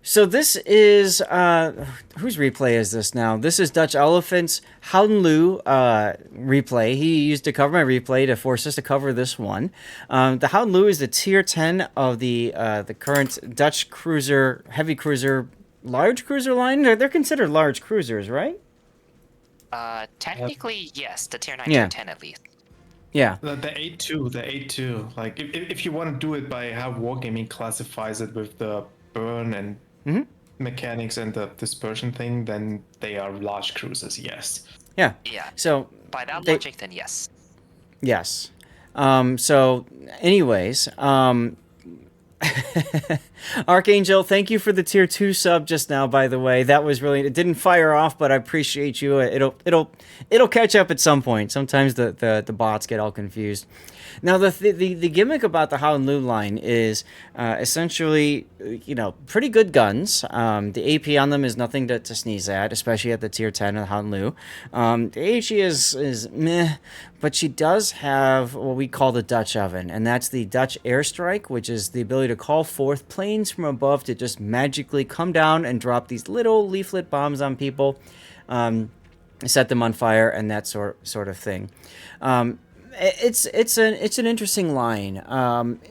So this is whose replay is this now? This is Dutch Elephant's Leeuw replay. He used to cover my replay to force us to cover this one. The Leeuw is the tier 10 of the current Dutch cruiser, heavy cruiser, large cruiser line. They're considered large cruisers, right? Technically, yes, the tier 9, Yeah. tier 10 at least. Yeah. The 8-2, the 8-2. Like, if you want to do it by how Wargaming classifies it with the burn and mechanics and the dispersion thing, then they are large cruisers, yes. Yeah. Yeah. So By that logic, then yes. yes. So anyways, Archangel, thank you for the tier 2 sub just now, by the way. That was really, it didn't fire off, but I appreciate you. It'll catch up at some point. Sometimes the bots get all confused. Now the gimmick about the Leeuw line is essentially, pretty good guns. The AP on them is nothing to sneeze at, especially at the tier 10 of the Leeuw. The HE is meh, but she does have what we call the Dutch oven, and that's the Dutch airstrike, which is the ability to call forth planes from above to just magically come down and drop these little leaflet bombs on people, set them on fire, and that sort of thing. It's an interesting line.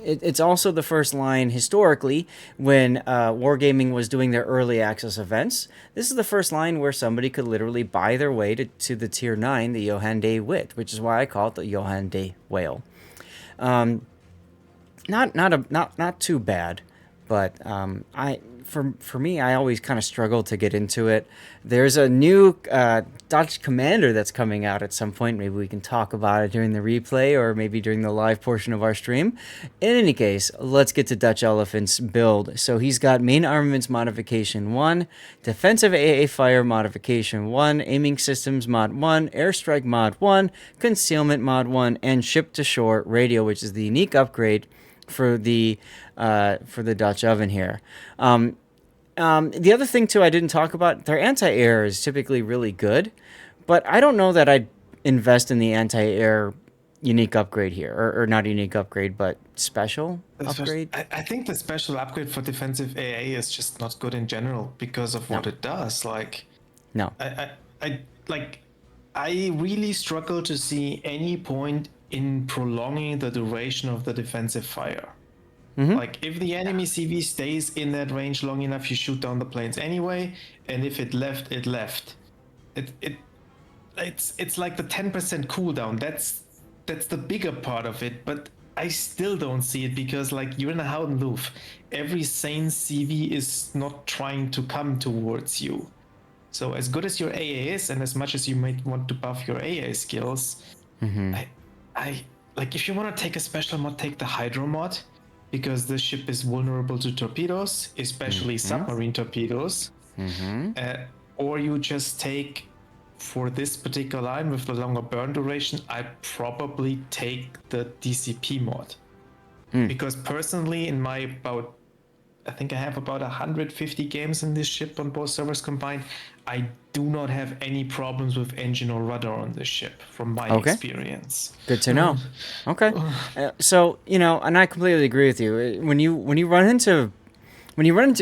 It's also the first line historically when Wargaming was doing their early access events. This is the first line where somebody could literally buy their way to the tier 9, the Johan de Wit, which is why I call it the Johan de Whale. Not too bad, but for me, I always kind of struggle to get into it. There's a new Dutch commander that's coming out at some point. Maybe we can talk about it during the replay or maybe during the live portion of our stream. In any case, let's get to Dutch Elephant's build. So he's got main armaments modification 1, defensive AA fire modification 1, aiming systems mod 1, airstrike mod 1, concealment mod 1, and ship to shore radio, which is the unique upgrade for the Dutch oven here. The other thing too I didn't talk about, their anti-air is typically really good, but I don't know that I'd invest in the anti-air unique upgrade here, or not unique upgrade, but special upgrade. I think the special upgrade for defensive AA is just not good in general because of what it does. Like, No. I really struggle to see any point in prolonging the duration of the defensive fire. Like, if the enemy CV stays in that range long enough, you shoot down the planes anyway, and if it left, it left. It's like the 10% cooldown. That's the bigger part of it, but I still don't see it because, like, you're in a Houdenloop. Every sane CV is not trying to come towards you. So as good as your AA is, and as much as you might want to buff your AA skills, I like, if you want to take a special mod, take the Hydro mod, because the ship is vulnerable to torpedoes, especially submarine torpedoes. Or you just take, for this particular line with the longer burn duration, I probably take the DCP mod. Because personally, in my I think I have about 150 games in this ship on both servers combined, I do not have any problems with engine or rudder on this ship from my experience. Good to know. Okay. So, and I completely agree with you. When you run into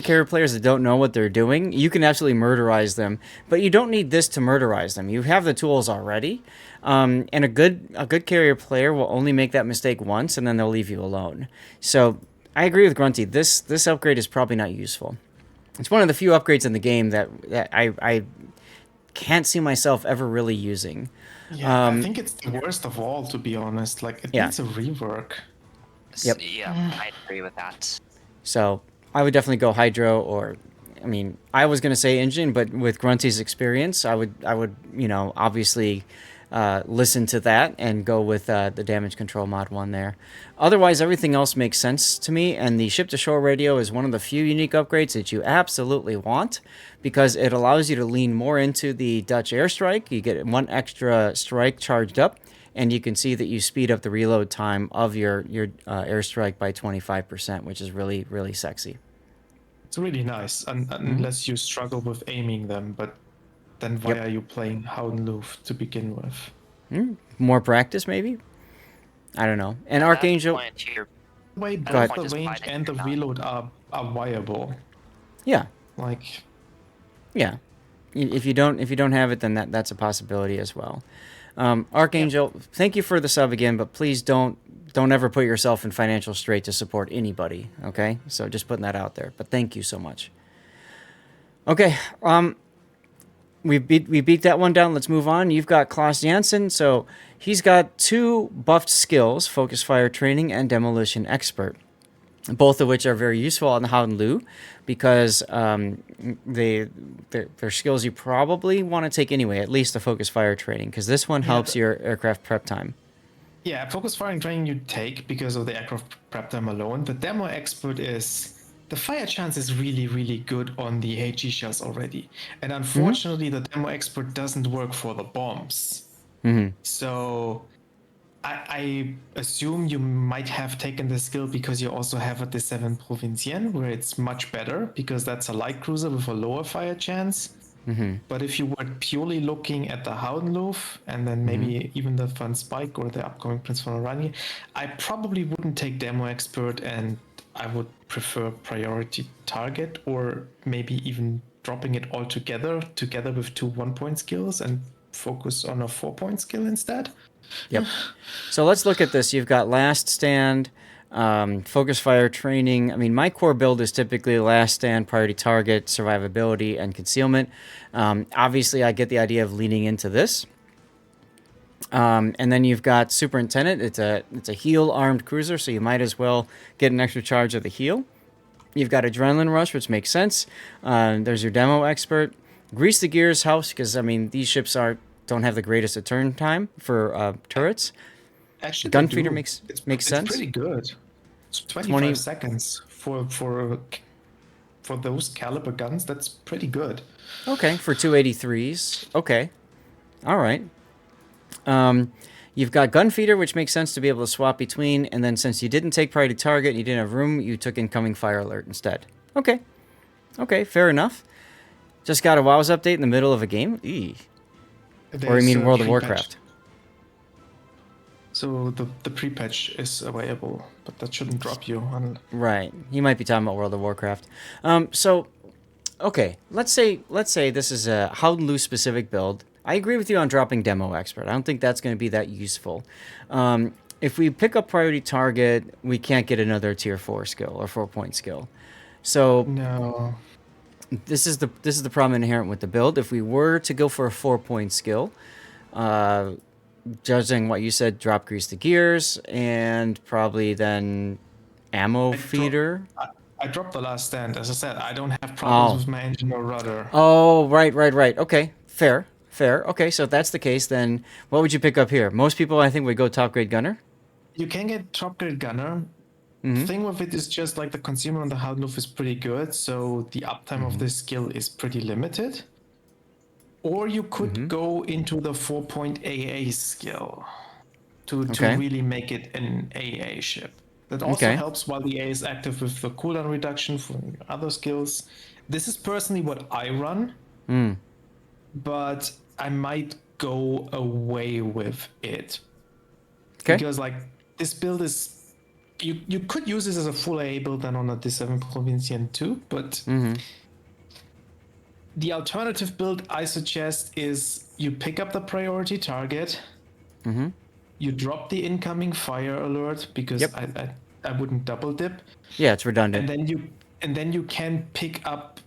carrier players that don't know what they're doing, you can absolutely murderize them, but you don't need this to murderize them. You have the tools already, and a good carrier player will only make that mistake once, and then they'll leave you alone. So I agree with Grunty. This upgrade is probably not useful. It's one of the few upgrades in the game that I can't see myself ever really using. Yeah, I think it's the worst of all, to be honest. Like, it needs a rework. Yep. Yeah, I agree with that. So I would definitely go Hydro, or, I mean, I was going to say engine, but with Grunty's experience, I would obviously listen to that and go with the damage control mod 1 there. Otherwise, everything else makes sense to me, and the ship-to-shore radio is one of the few unique upgrades that you absolutely want, because it allows you to lean more into the Dutch airstrike. You get 1 extra strike charged up, and you can see that you speed up the reload time of your airstrike by 25%, which is really, really sexy. It's really nice, unless you struggle with aiming them, but then why are you playing Houdenloop to begin with? More practice, maybe? I don't know. And Archangel... Way both the range and the reload are viable. Yeah. Like, Yeah. If you don't have it, then that's a possibility as well. yeah, Archangel, thank you for the sub again, but please don't ever put yourself in financial strait to support anybody. Okay, so just putting that out there. But thank you so much. Okay, we beat that one down. Let's move on. You've got Klaus Janssen, so he's got 2 buffed skills: Focus Fire Training and Demolition Expert, both of which are very useful on the Howden Leeuw because they're skills you probably want to take anyway, at least the Focus Fire Training, because this one yeah, helps your aircraft prep time. yeah. Focus firing training you take because of the aircraft prep time alone. The demo expert is the fire chance is really, really good on the HE shells already, and unfortunately, the demo expert doesn't work for the bombs. So I assume you might have taken the skill because you also have a D7 Provincienne, where it's much better because that's a light cruiser with a lower fire chance. But if you were purely looking at the Houdenloaf and then maybe even the Fun Spike or the upcoming Prince von Oranje, I probably wouldn't take Demo Expert and I would prefer Priority Target or maybe even dropping it all together with 2 1-point skills and focus on a 4-point skill instead. Yep. So let's look at this. You've got Last Stand, Focus Fire Training. I mean, my core build is typically Last Stand, Priority Target, Survivability, and Concealment. Obviously, I get the idea of leaning into this. And then you've got Superintendent. It's a heal armed cruiser, so you might as well get an extra charge of the heal. You've got Adrenaline Rush, which makes sense. There's your Demo Expert. Grease the Gears helps because, I mean, these ships don't have the greatest of turn time for turrets. Actually, Gunfeeder makes it's sense. pretty good. It's 25 seconds for those caliber guns. That's pretty good. Okay, for 283s. Okay. All right. You've got Gunfeeder, which makes sense to be able to swap between, and then since you didn't take Priority Target and you didn't have room, you took Incoming Fire Alert instead. Okay. Okay, fair enough. Just got a WoW's update in the middle of a game? Eee. Or you mean World of Warcraft? So the pre-patch is available, but that shouldn't drop you. Right. He might be talking about World of Warcraft. So, okay. Let's say this is a Howden Leeuw specific build. I agree with you on dropping Demo Expert. I don't think that's going to be that useful. If we pick up Priority Target, we can't get another Tier 4 skill or 4-point skill. So No. this is the problem inherent with the build. If we were to go for a 4-point skill, judging what you said, drop Grease the Gears and probably then Ammo Feeder. I dropped the Last Stand. As I said, I don't have problems with my engine or rudder. Oh, right. Okay, fair. Okay, so if that's the case, then what would you pick up here? Most people, I think, would go Top Grade Gunner. You can get Top Grade Gunner. The thing with it is just like the consumer on the Houdenloaf is pretty good, so the uptime of this skill is pretty limited. Or you could go into the 4-point AA skill to really make it an AA ship. That also helps while the A is active with the cooldown reduction for other skills. This is personally what I run, but I might go away with it. Okay. Because like this build is you could use this as a full AA build then on a D7 Provincienne too, but the alternative build I suggest is you pick up the Priority Target, you drop the Incoming Fire Alert because I wouldn't double dip. Yeah, it's redundant. And then you can pick up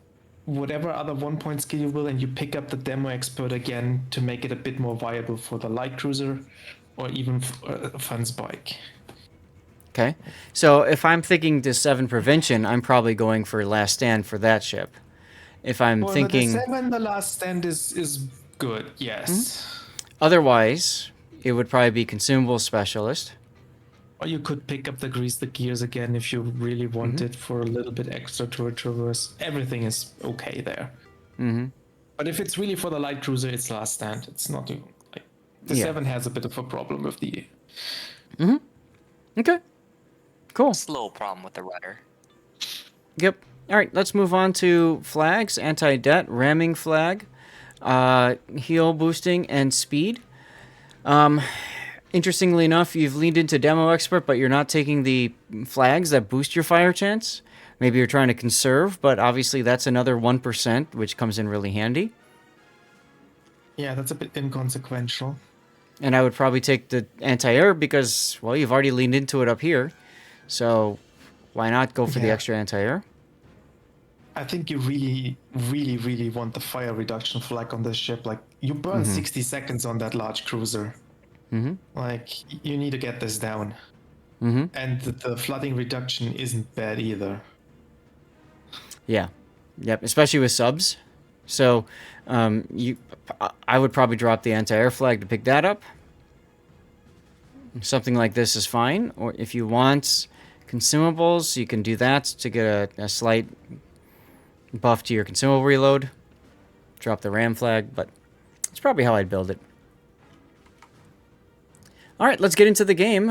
whatever other 1-point skill you will, and you pick up the Demo Expert again to make it a bit more viable for the light cruiser or even Fun Spike. Okay, so if I'm thinking D7 Prevention, I'm probably going for Last Stand for that ship. If I'm thinking the D7, the Last Stand is good, yes. Otherwise, it would probably be Consumable Specialist. Or you could pick up the Grease the Gears again if you really want it for a little bit extra to traverse. Everything is okay there. But if it's really for the light cruiser, it's Last Stand. It's not like the 7 has a bit of a problem with the. Okay. Cool. Slow problem with the rudder. Yep. All right, let's move on to flags. Anti-det, ramming flag, heal boosting, and speed. Interestingly enough, you've leaned into Demo Expert, but you're not taking the flags that boost your fire chance. Maybe you're trying to conserve, but obviously that's another 1%, which comes in really handy. Yeah, that's a bit inconsequential. And I would probably take the anti-air because, well, you've already leaned into it up here. So why not go for the Yeah. extra anti-air? I think you really, really, really want the fire reduction flag on this ship. Like, you burn 60 seconds on that large cruiser. Like, you need to get this down. And the flooding reduction isn't bad either. Yeah. Yep, especially with subs. So I would probably drop the anti-air flag to pick that up. Something like this is fine. Or if you want consumables, you can do that to get a slight buff to your consumable reload. Drop the ram flag, but it's probably how I'd build it. All right, let's get into the game.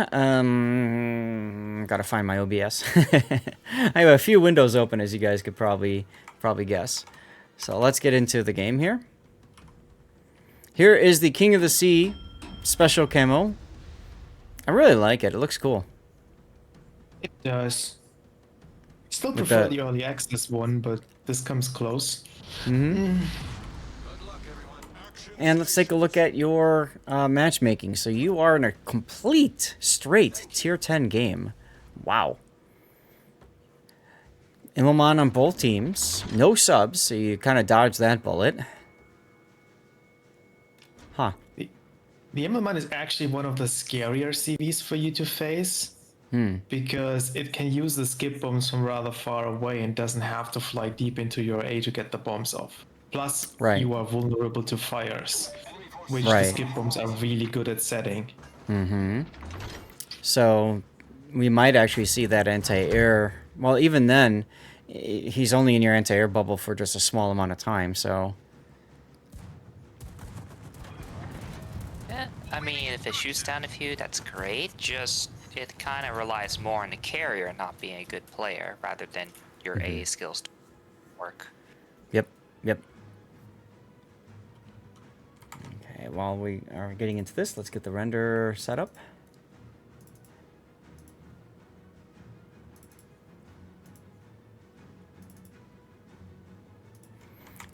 Gotta find my OBS. I have a few windows open, as you guys could probably guess. So let's get into the game here. Here is the King of the Sea special camo. I really like it. It looks cool. It does. Still With prefer the- the early access one, but this comes close. And let's take a look at your matchmaking. So you are in a complete, straight tier 10 game. Wow. Immelman on both teams. No subs, so you kind of dodged that bullet. Huh. The Immelman is actually one of the scarier CVs for you to face. Because it can use the skip bombs from rather far away and doesn't have to fly deep into your A to get the bombs off. Plus, Right. you are vulnerable to fires, which the Right. skip bombs are really good at setting. So we might actually see that anti-air. Well, even then, he's only in your anti-air bubble for just a small amount of time, so... Yeah, I mean, if it shoots down a few, that's great. Just, it kind of relies more on the carrier not being a good player rather than your A skills to work. Yep, yep. Okay, while we are getting into this, let's get the render set up.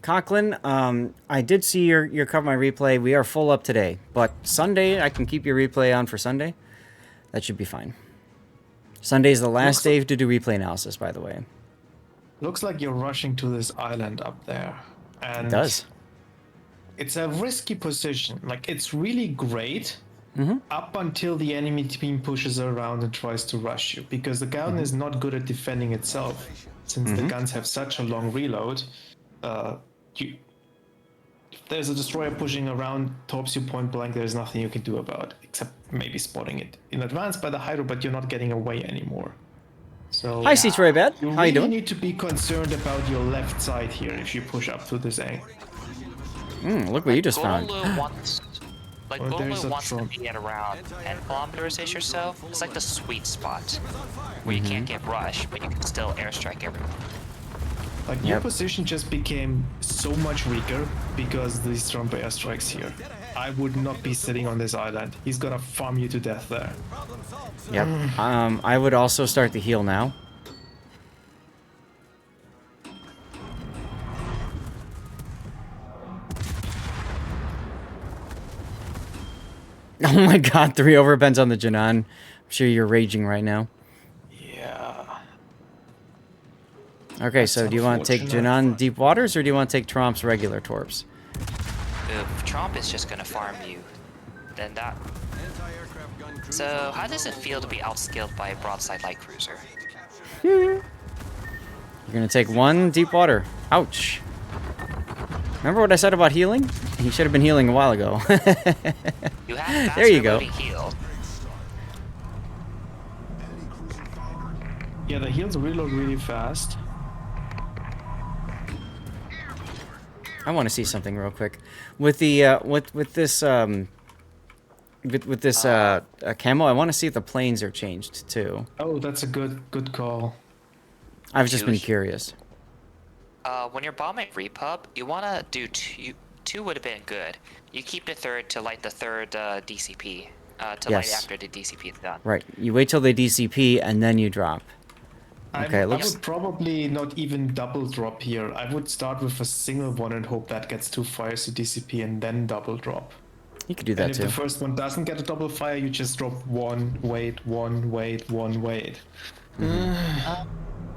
Conklin, I did see your cover my replay. We are full up today, but Sunday I can keep your replay on for Sunday. That should be fine. Sunday's the last day to do replay analysis, by the way. Looks like you're rushing to this island up there. And It does. it's a risky position. Like, it's really great up until the enemy team pushes around and tries to rush you. Because the Gouden is not good at defending itself. Since the guns have such a long reload, if there's a destroyer pushing around, tops you point blank, there's nothing you can do about it, except maybe spotting it in advance by the Hydro, but you're not getting away anymore. So Hi, C3 Bad. you How really you doing? need to be concerned about your left side here if you push up to this angle. Look what you just found. Golden wants, like, Oh, there's Golden a wants to Trump. be at around 10 kilometers-ish or so. It's like the sweet spot where you can't get rushed, but you can still airstrike everyone. Like, your Yep. position just became so much weaker because these Trump airstrikes here. I would not be sitting on this island. He's gonna farm you to death there. Yep. I would also start the heal now. Oh my god, 3 overbends on the Janan. I'm sure you're raging right now. Yeah. Okay, so do you want to take unfortunate. Janan deep waters or do you want to take Tromp's regular torps? If Trump is just gonna farm you, then that... So, how does it feel to be outskilled by a broadside light cruiser? You're gonna take 1 deep water. Ouch. Remember what I said about healing? He should have been healing a while ago. You have fast There you go. reloading heal. Yeah, the heals reload really fast. I want to see something real quick. With the with this camo, I want to see if the planes are changed too. Oh, that's a good call. I've just been Huge. curious. When you're bombing Repub, you wanna do two. Two would have been good. You keep the third to light the third DCP. To light Yes. after the DCP is done. Right. You wait till they DCP and then you drop. Okay, it I looks. would probably not even double drop here. I would start with a single one and hope that gets 2 fires to DCP and then double drop. You could do And that if the too. first one doesn't get a double fire, you just drop one, wait, one, wait, one, wait.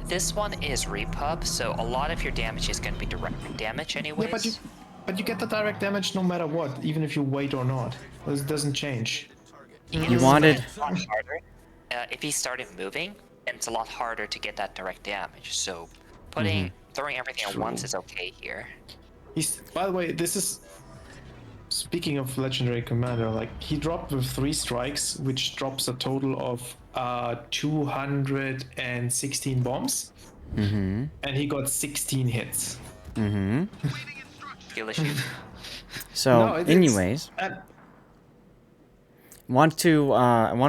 This one is repub, so a lot of your damage is going to be direct damage anyways. Yeah, but you get the direct damage no matter what, even if you wait or not. This doesn't change. You wanted. It's a lot harder. If he started moving, then it's a lot harder to get that direct damage. So throwing everything at once is okay here. By the way, this is speaking of legendary commander. Like he dropped with 3 strikes, which drops a total of 216 bombs, and he got 16 hits. Skill issue. So, No, anyways, I want to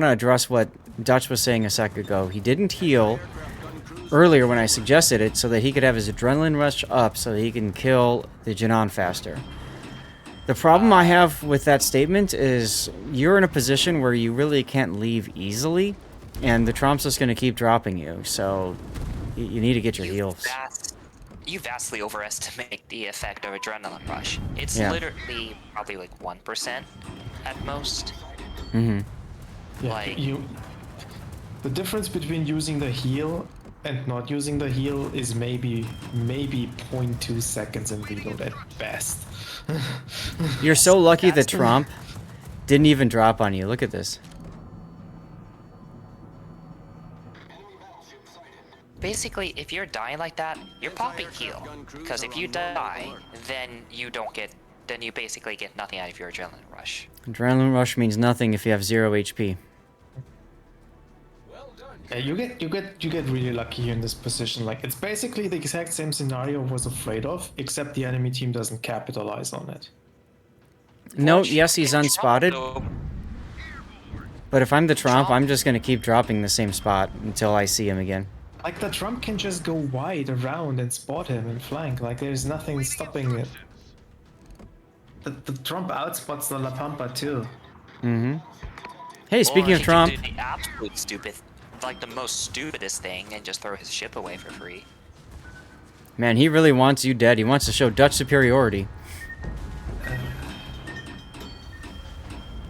address what Dutch was saying a sec ago. He didn't heal earlier when I suggested it, so that he could have his adrenaline rush up, so that he can kill the Janan faster. The problem I have with that statement is you're in a position where you really can't leave easily, and the Trump's just going to keep dropping you, so you need to get your heals. You vastly overestimate the effect of adrenaline rush. It's Yeah. literally probably like 1% at most. Yeah, Like- the difference between using the heal and not using the heal is maybe 0.2 seconds in reload at best. You're so lucky that That's- Trump didn't even drop on you. Look at this. Basically, if you're dying like that, you're popping heal. Because if you die, then you don't get, then you basically get nothing out of your adrenaline rush. Adrenaline rush means nothing if you have 0 HP. Yeah, you get really lucky here in this position. Like it's basically the exact same scenario I was afraid of, except the enemy team doesn't capitalize on it. No, yes, he's Trump, unspotted, though, but if I'm the Trump, Trump- I'm just going to keep dropping the same spot until I see him again. Like the Trump can just go wide around and spot him and flank. Like there's nothing stopping it. The Trump outspots the La Pampa too. Hey, speaking or of he Trump, could do the absolute stupid, like the most stupidest thing, and just throw his ship away for free. man, he really wants you dead. He wants to show Dutch superiority.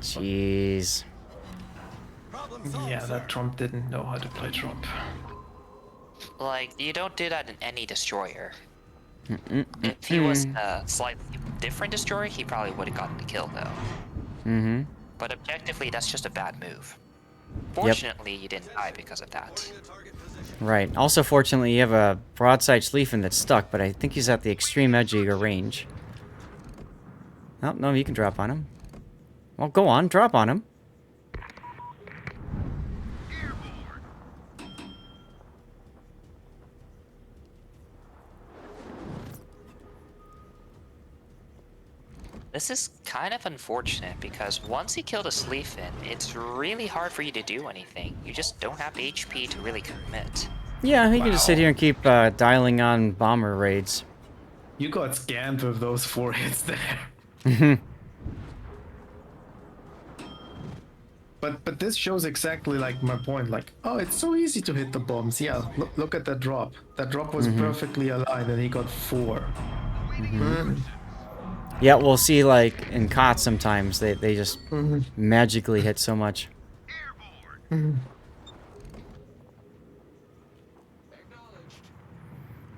Jeez. Yeah, that Trump didn't know how to play Trump. Like, you don't do that in any destroyer. If he was a slightly different destroyer, he probably would have gotten the kill, though. But objectively, that's just a bad move. Fortunately, you didn't die because of that. Right. Also, fortunately, you have a broadside Schlieffen that's stuck, but I think he's at the extreme edge of your range. Oh, no, you can drop on him. Well, go on, drop on him. This is kind of unfortunate because once you kill the Schlieffen, it's really hard for you to do anything. You just don't have the HP to really commit. Yeah, he can just sit here and keep dialing on bomber raids. You got scammed with those 4 hits there. But this shows exactly like my point. Like, oh, it's so easy to hit the bombs. Yeah, look at that drop. That drop was perfectly aligned, and he got 4. Yeah, we'll see, like, in COTS sometimes, they just magically hit so much.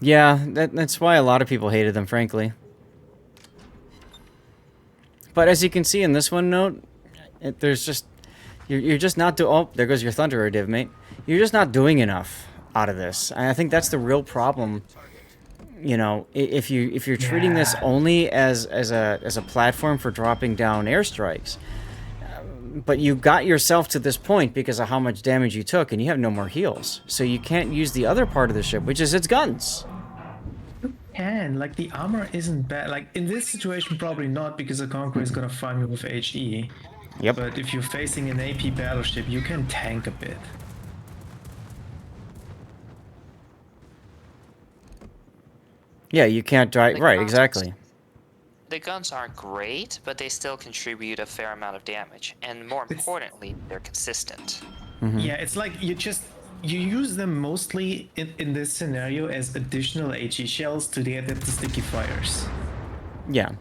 Yeah, that's why a lot of people hated them, frankly. But as you can see in this one note, there's just... You're just not doing... Oh, there goes your Thunderer div, mate. You're just not doing enough out of this. And I think that's the real problem. You know, if you're treating this only as a platform for dropping down airstrikes, but you got yourself to this point because of how much damage you took, and you have no more heals, so you can't use the other part of the ship, which is its guns. And like the armor isn't bad. Like in this situation, probably not because the Conqueror is gonna find me with HE. Yep. But if you're facing an AP battleship, you can tank a bit. Yeah, you can't drive. The Right, guns- exactly. The guns aren't great, but they still contribute a fair amount of damage. And more importantly, they're consistent. Yeah, it's like you use them mostly in this scenario as additional HE shells to get at the sticky fires. Yeah.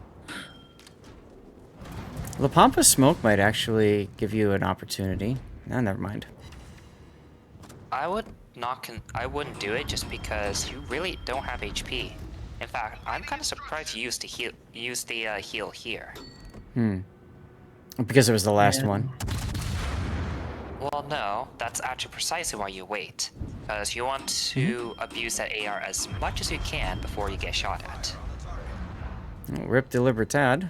La Pampa smoke might actually give you an opportunity. No, never mind. I would not. I wouldn't do it just because you really don't have HP. In fact, I'm kind of surprised you used to heal. Use the heal here. Because it was the last Yeah. one. Well, no, that's actually precisely why you wait, because you want to abuse that AR as much as you can before you get shot at. Rip the Libertad.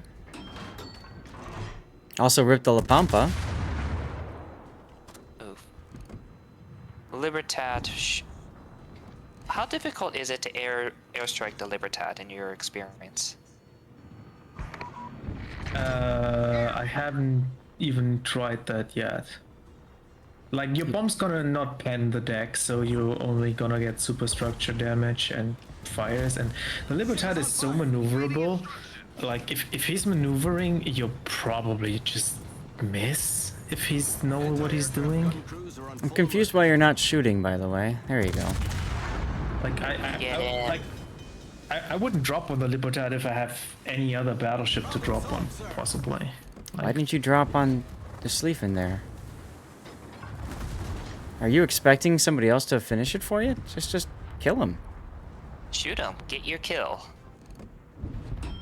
Also rip the La Pampa. Oof. Libertad. How difficult is it to airstrike the Libertad in your experience? I haven't even tried that yet. Like, your bomb's gonna not pen the deck, so you're only gonna get superstructure damage and fires. And the Libertad is so maneuverable. Like, if he's maneuvering, you'll probably just miss if he's know what he's doing. I'm confused why you're not shooting, by the way. There you go. Like, I wouldn't drop on the Libertad if I have any other battleship to drop on, possibly. Why didn't you drop on the Sleef in there? Are you expecting somebody else to finish it for you? Just kill him. Shoot him. Get your kill.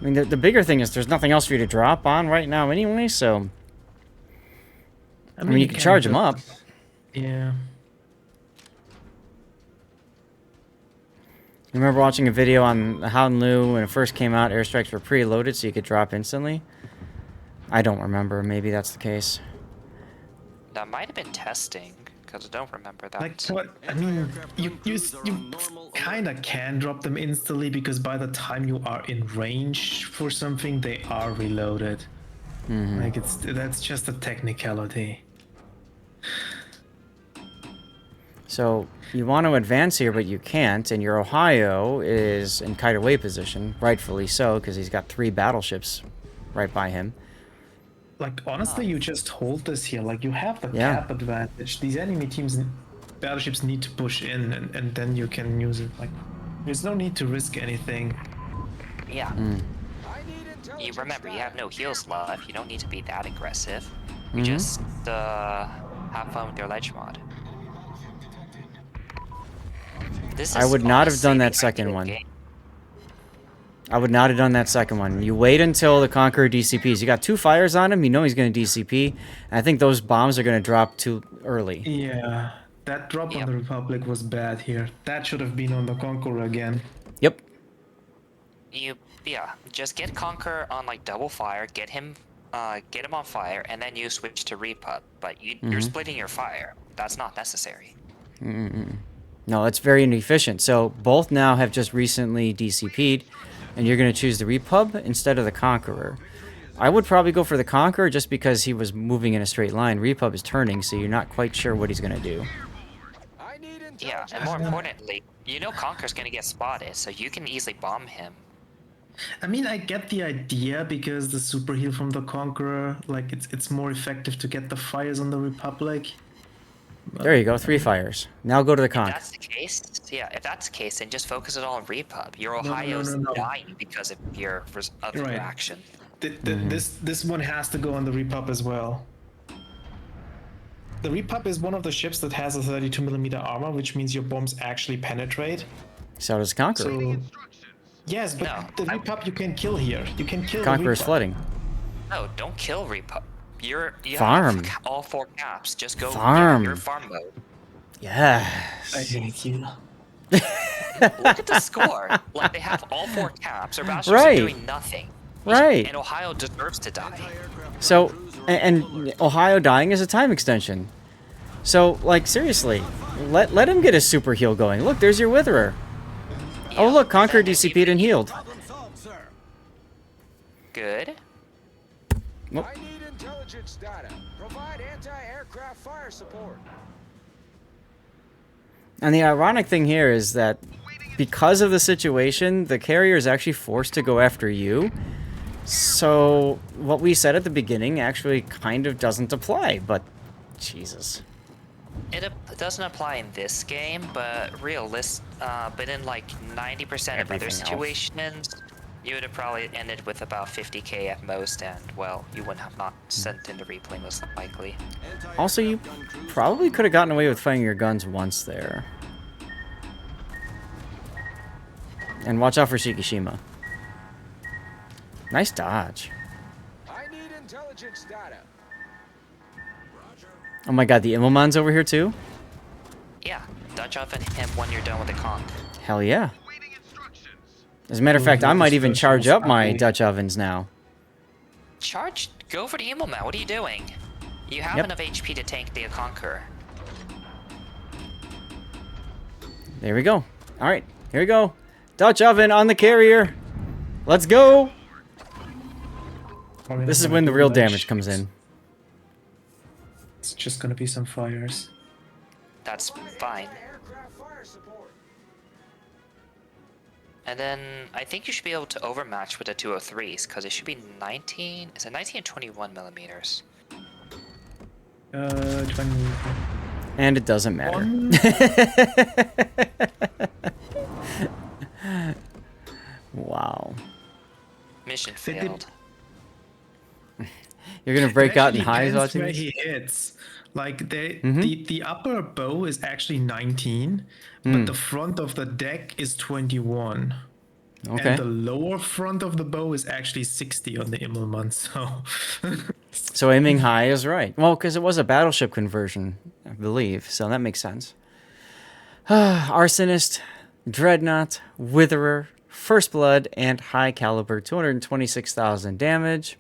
I mean, the bigger thing is there's nothing else for you to drop on right now anyway, so... I mean, you can charge him up. Yeah. Remember watching a video on Gouden Leeuw when it first came out, airstrikes were preloaded so you could drop instantly? I don't remember. Maybe that's the case. That might have been testing, because I don't remember that. Like, what? I mean, you kind of can drop them instantly because by the time you are in range for something, they are reloaded. Like, that's just a technicality. So, you want to advance here, but you can't, and your Ohio is in kite away position, rightfully so, because he's got 3 battleships right by him. Like, honestly, you just hold this here. Like, you have the Yeah. cap advantage. These enemy teams and battleships need to push in, and then you can use it. Like, there's no need to risk anything. Yeah. You remember, you have no heals left. You don't need to be that aggressive. You just have fun with your ledge mod. This I is would not have honestly done that the second ideal one. game. I would not have done that second one. You wait until the Conqueror DCPs. You got 2 fires on him, you know he's going to DCP, and I think those bombs are going to drop too early. Yeah, that drop on Yep. the Republic was bad here. That should have been on the Conqueror again. Yep. Yeah, just get Conquer on like double fire, get him on fire, and then you switch to Repub. But you're splitting your fire. That's not necessary. No, it's very inefficient. So both now have just recently DCP'd, and you're going to choose the Repub instead of the Conqueror. I would probably go for the Conqueror just because he was moving in a straight line. Repub is turning, so you're not quite sure what he's going to do. Yeah, and more importantly, you know Conqueror's gonna get spotted, so you can easily bomb him. I mean, I get the idea because the super heal from the Conqueror, like, it's more effective to get the fires on the Republic. There you go, 3 fires. Now go to the If Conch. that's the case, if that's the case, then just focus it all on Repub. Your no, Ohio's no. dying because of your other Right. action. This one has to go on the Repub as well. The Repub is one of the ships that has a 32mm armor, which means your bombs actually penetrate. So does Conqueror. So, yes, but No, the Repub you can kill here. You can kill Conqueror's the Repub. flooding. No, don't kill Repub. You Farm. have all 4 caps. Just go. Farm. You're farm mode. Yes. I hate you. Look at the score. Like they have all 4 caps. Their battleships Right. are doing nothing. Right. And Ohio deserves to die. So, and Ohio dying is a time extension. So, like, seriously, let him get his super heal going. Look, there's your Witherer. Oh, look, Conqueror DCP'd and healed. Good. Well, I need intelligence data. Provide anti-aircraft fire support. and the ironic thing here is that because of the situation, the carrier is actually forced to go after you. So, what we said at the beginning actually kind of doesn't apply, but Jesus. It doesn't apply in this game, but but in like 90% of other Everything else. situations, you would have probably ended with about 50k at most, and well, you wouldn't have not sent into replay most likely. Also, you probably could have gotten away with firing your guns once there. And watch out for Shikishima. Nice dodge. I need intelligence data. Oh my god, the Immelmann's over here too? Yeah, Dutch oven him when you're done with the conch. Hell yeah. As a matter of fact, I might even charge up my Dutch ovens now. Go for the emo man. What are you doing? You have Yep. enough HP to tank the conqueror. There we go. Alright, here we go. Dutch oven on the carrier. Let's go. Probably This not is gonna when the do real much. damage comes in. It's just gonna be some fires. That's fine. Aircraft fire support. And then I think you should be able to overmatch with the 203s because it should be 19. Is it 19 and 21 millimeters? 20. And it doesn't matter. One. Wow. Mission They did- failed. You're gonna break out in Actually highs depends watching where this? he hits. Like Mm-hmm. the upper bow is actually 19, but the front of the deck is 21. Okay. And the lower front of the bow is actually 60 on the Immelmann, so So aiming high is right. Well, because it was a battleship conversion, I believe. So that makes sense. Arsonist, Dreadnought, Witherer, First Blood, and High Caliber, 226,000 damage.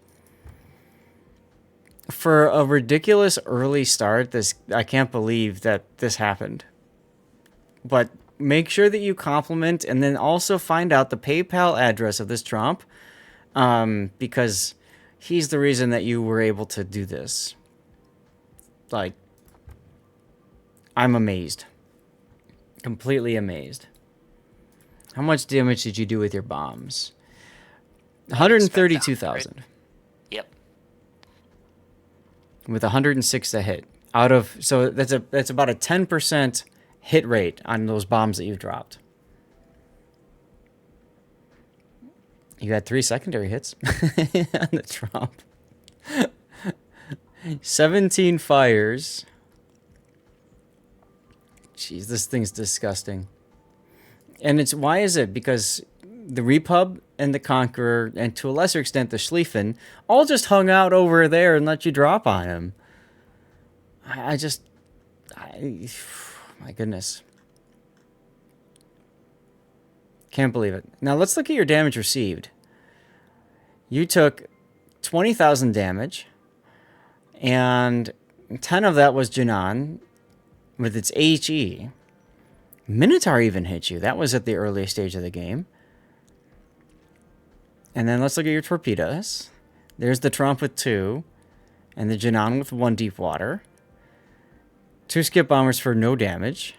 For a ridiculous early start, I can't believe that this happened. But make sure that you compliment and then also find out the PayPal address of this Trump, because he's the reason that you were able to do this. Like, I'm amazed. Completely amazed. How much damage did you do with your bombs? 132,000. Yep. With 106 to hit. So that's about a 10% hit rate on those bombs that you've dropped. You had 3 secondary hits on the Trump. 17 fires. Jeez, this thing's disgusting. And why is it? Because the Repub and the Conqueror, and to a lesser extent the Schlieffen, all just hung out over there and let you drop on him. My goodness. Can't believe it. Now let's look at your damage received. You took 20,000 damage, and 10 of that was Jinan with its HE. Minotaur even hit you. That was at the earliest stage of the game. And then let's look at your torpedoes. There's the Trump with 2, and the Jinan with 1 deep water. 2 skip bombers for no damage.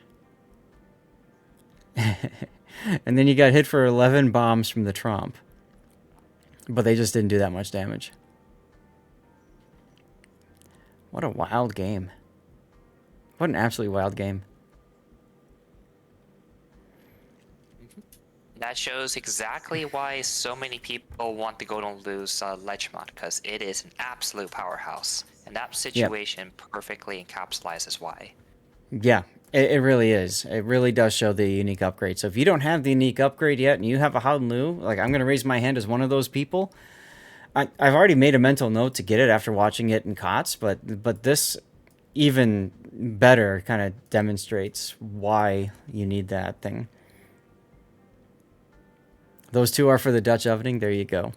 And then you got hit for 11 bombs from the Trump. But they just didn't do that much damage. What a wild game. What an absolutely wild game. That shows exactly why so many people want to go to lose Lechmont, because it is an absolute powerhouse. And that situation perfectly encapsulates why. Yeah, it really is. It really does show the unique upgrade. So if you don't have the unique upgrade yet and you have a Howden Leeuw, like I'm going to raise my hand as one of those people. I've already made a mental note to get it after watching it in COTS, but this even better kind of demonstrates why you need that thing. Those 2 are for the Dutch ovening. There you go.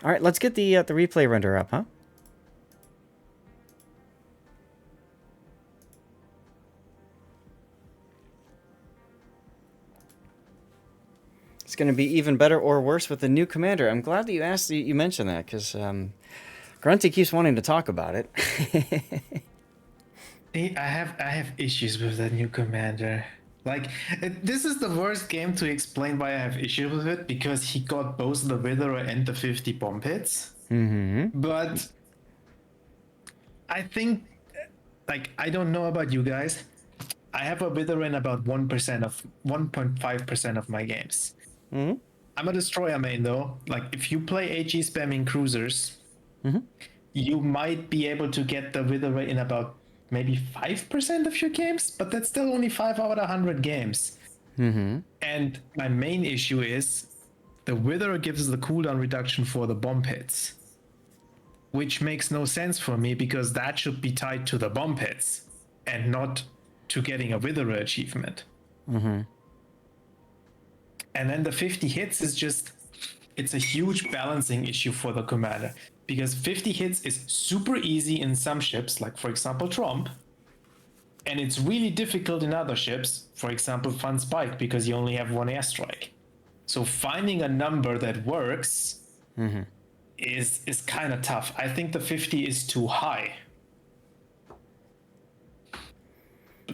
All right, let's get the replay render up, huh? It's going to be even better or worse with the new commander. I'm glad that you mentioned that, because Grunty keeps wanting to talk about it. I have issues with that new commander. Like, this is the worst game to explain why I have issues with it, because he got both the Witherer and the 50 bomb hits. Mm-hmm. But I think like I don't know about you guys. I have a wither in about 1.5% of my games. Mm-hmm. I'm a destroyer main though. Like if you play AG spamming cruisers, you might be able to get the wither rate in about maybe 5% of your games, but that's still only 5 out of 100 games. And my main issue is the wither gives the cooldown reduction for the bomb hits, which makes no sense for me because that should be tied to the bomb hits and not to getting a wither achievement. And then the 50 hits is just, it's a huge balancing issue for the commander because 50 hits is super easy in some ships, like for example Trump, and it's really difficult in other ships, for example Fun Spike, because you only have one airstrike. So finding a number that works is kind of tough. I think the 50 is too high.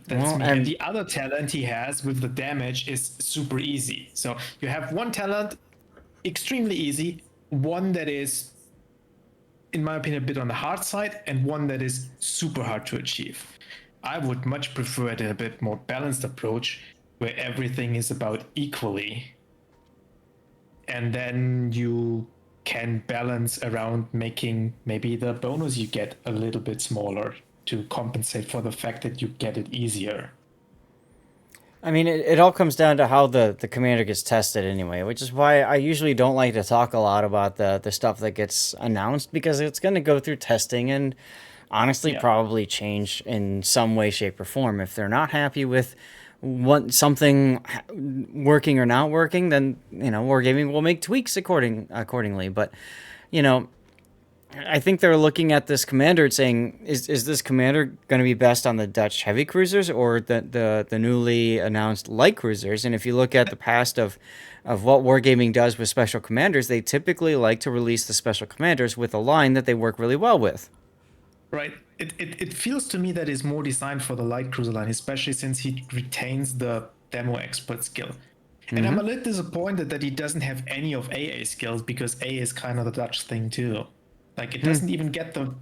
That's Well, me. and- And the other talent he has with the damage is super easy. So you have one talent, extremely easy, one that is, in my opinion, a bit on the hard side, and one that is super hard to achieve. I would much prefer it a bit more balanced approach where everything is about equally. And then you can balance around making maybe the bonus you get a little bit smaller to compensate for the fact that you get it easier. I mean, it all comes down to how the commander gets tested anyway, which is why I usually don't like to talk a lot about the stuff that gets announced because it's going to go through testing and honestly probably change in some way, shape, or form. If they're not happy with something working or not working, then, Wargaming will make tweaks accordingly. But, I think they're looking at this commander and saying, is this commander going to be best on the Dutch heavy cruisers or the newly announced light cruisers? And if you look at the past of what Wargaming does with special commanders, they typically like to release the special commanders with a line that they work really well with. Right. It feels to me that is more designed for the light cruiser line, especially since he retains the demo expert skill. And I'm a little disappointed that he doesn't have any of AA skills because A is kind of the Dutch thing too. Like it doesn't even get the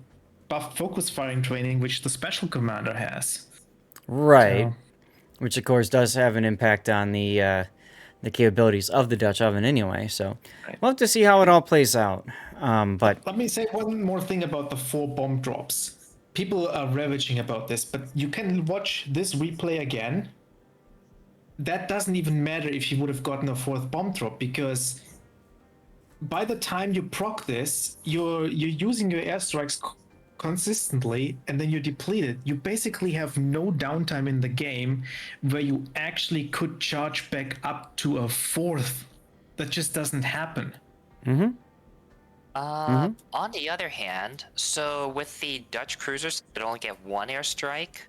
buff focus firing training, which the special commander has. Right. So, Which, of course, does have an impact on the capabilities of the Dutch oven anyway. So we'll have to see how it all plays out. But let me say one more thing about the 4 bomb drops. People are ravaging about this, but you can watch this replay again. That doesn't even matter if you would have gotten a 4th bomb drop because by the time you proc this, you're using your airstrikes consistently and then you deplete it. You basically have no downtime in the game where you actually could charge back up to a 4th. That just doesn't happen. On the other hand, so with the Dutch cruisers, they only get 1 airstrike.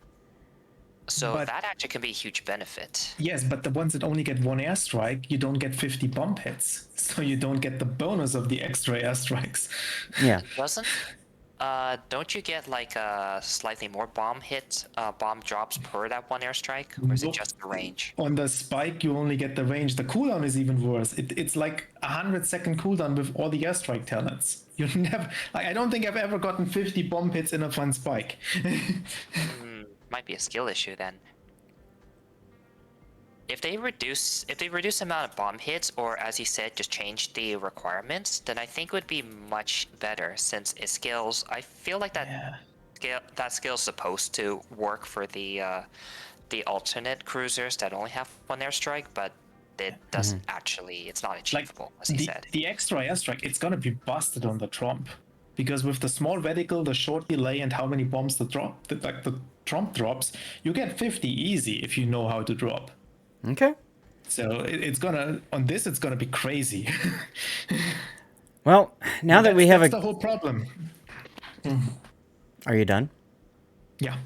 So But- that actually can be a huge benefit. Yes, but the ones that only get 1 airstrike, you don't get 50 bomb hits. So you don't get the bonus of the extra airstrikes. yeah, Doesn't? Don't you get like slightly more bomb drops per that 1 airstrike, or is it Nope. just the range? On the spike, you only get the range. The cooldown is even worse. It's like 100-second cooldown with all the airstrike talents. You never, like, I don't think I've ever gotten 50 bomb hits in a fun spike. Might be a skill issue then. If they reduce the amount of bomb hits, or as he said, just change the requirements, then I think it would be much better. Since it scales, I feel like that skill is supposed to work for the alternate cruisers that only have 1 airstrike, but it doesn't actually. It's not achievable, as he said. The extra airstrike, it's gonna be busted on the Trump. Because with the small reticle, the short delay, and how many bombs the Trump drops, you get 50 easy if you know how to drop. okay. So it's gonna be crazy. Well, now that we have that's the whole problem. Are you done? Yeah.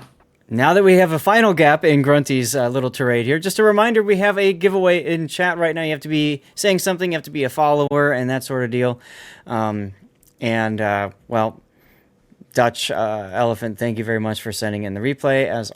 Now that we have a final gap in Grunty's little tirade here, just a reminder, we have a giveaway in chat right now. You have to be saying something, you have to be a follower, and that sort of deal. Well, Dutch Elephant, thank you very much for sending in the replay. As